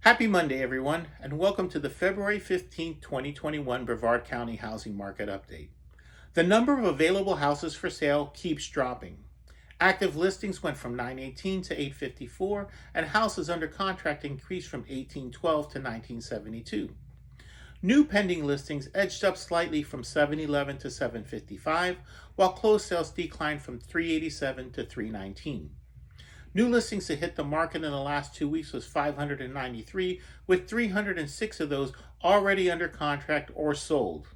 Happy Monday, everyone, and welcome to the February 15th, 2021 Brevard County Housing Market Update. The number of available houses for sale keeps dropping. Active listings went from 918 to 854, and houses under contract increased from 1812 to 1972. New pending listings edged up slightly from 711 to 755, while closed sales declined from 387 to 319. New listings to hit the market in the last 2 weeks was 593, with 306 of those already under contract or sold.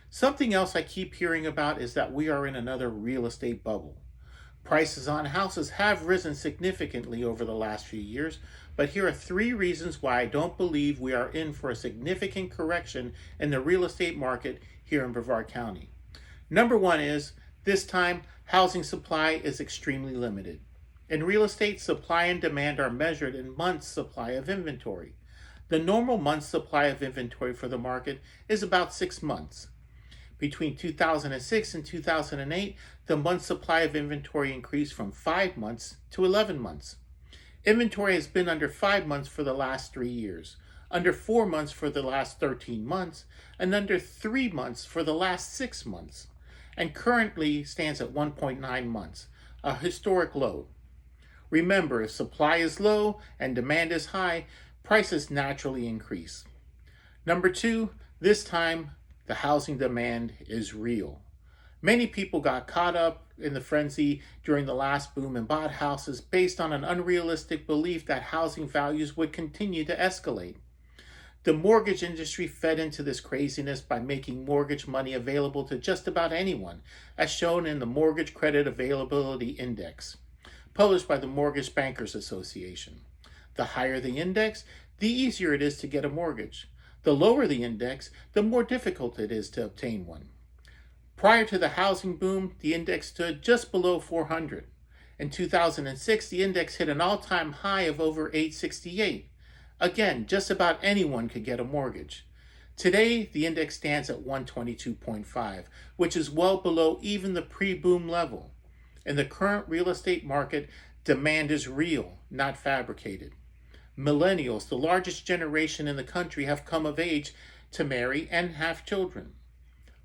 Something else I keep hearing about is that we are in another real estate bubble. Prices on houses have risen significantly over the last few years, but here are 3 reasons why I don't believe we are in for a significant correction in the real estate market here in Brevard County. Number 1 is, this time, housing supply is extremely limited. In real estate, supply and demand are measured in months' supply of inventory. The normal month's supply of inventory for the market is about 6 months. Between 2006 and 2008, the month's supply of inventory increased from 5 months to 11 months. Inventory has been under 5 months for the last 3 years, under 4 months for the last 13 months, and under 3 months for the last 6 months, and currently stands at 1.9 months, a historic low. Remember, if supply is low and demand is high, prices naturally increase. Number 2, this time the housing demand is real. Many people got caught up in the frenzy during the last boom and bought houses based on an unrealistic belief that housing values would continue to escalate. The mortgage industry fed into this craziness by making mortgage money available to just about anyone, as shown in the Mortgage Credit Availability Index, published by the Mortgage Bankers Association. The higher the index, the easier it is to get a mortgage. The lower the index, the more difficult it is to obtain one. Prior to the housing boom, the index stood just below 400. In 2006, the index hit an all-time high of over 868. Again, just about anyone could get a mortgage. Today, the index stands at 122.5, which is well below even the pre-boom level. In the current real estate market, demand is real, not fabricated. Millennials, the largest generation in the country, have come of age to marry and have children.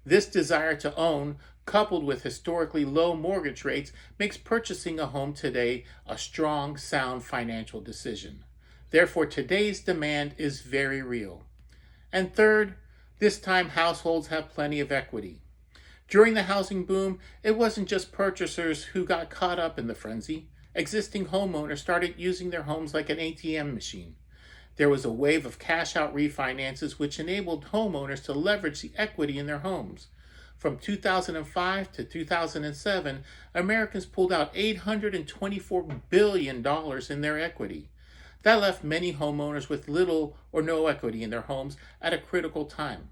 This desire to own, coupled with historically low mortgage rates, makes purchasing a home today a strong, sound financial decision. Therefore, today's demand is very real. And third, this time households have plenty of equity. During the housing boom, it wasn't just purchasers who got caught up in the frenzy. Existing homeowners started using their homes like an ATM machine. There was a wave of cash-out refinances which enabled homeowners to leverage the equity in their homes. From 2005 to 2007, Americans pulled out $824 billion in their equity. That left many homeowners with little or no equity in their homes at a critical time.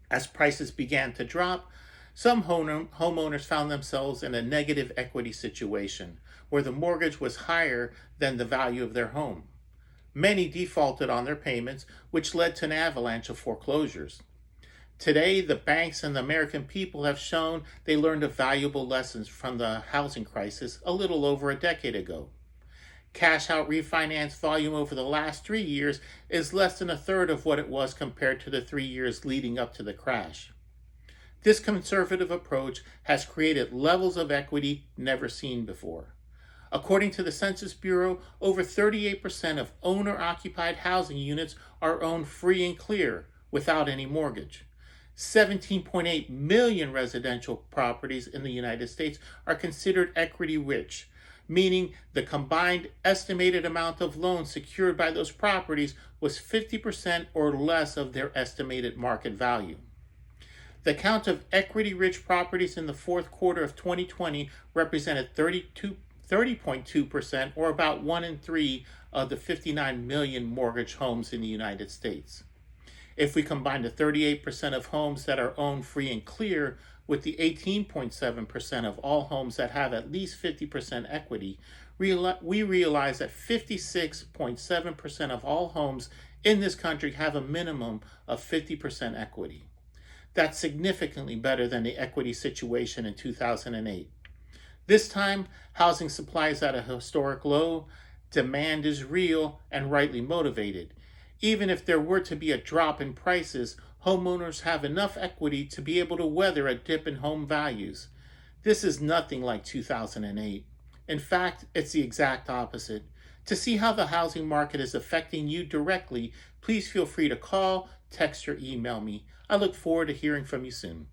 As prices began to drop, some homeowners found themselves in a negative equity situation where the mortgage was higher than the value of their home. Many defaulted on their payments, which led to an avalanche of foreclosures. Today, the banks and the American people have shown they learned valuable lessons from the housing crisis a little over a decade ago. Cash-out refinance volume over the last 3 years is less than a third of what it was compared to the 3 years leading up to the crash. This conservative approach has created levels of equity never seen before. According to the Census Bureau, over 38% of owner-occupied housing units are owned free and clear without any mortgage. 17.8 million residential properties in the United States are considered equity rich, meaning the combined estimated amount of loans secured by those properties was 50% or less of their estimated market value. The count of equity-rich properties in the fourth quarter of 2020 represented 30.2%, or about 1 in 3 of the 59 million mortgaged homes in the United States. If we combine the 38% of homes that are owned free and clear with the 18.7% of all homes that have at least 50% equity, we realize that 56.7% of all homes in this country have a minimum of 50% equity. That's significantly better than the equity situation in 2008. This time, housing supply is at a historic low. Demand is real and rightly motivated. Even if there were to be a drop in prices, homeowners have enough equity to be able to weather a dip in home values. This is nothing like 2008. In fact, it's the exact opposite. To see how the housing market is affecting you directly, please feel free to call, text, or email me. I look forward to hearing from you soon.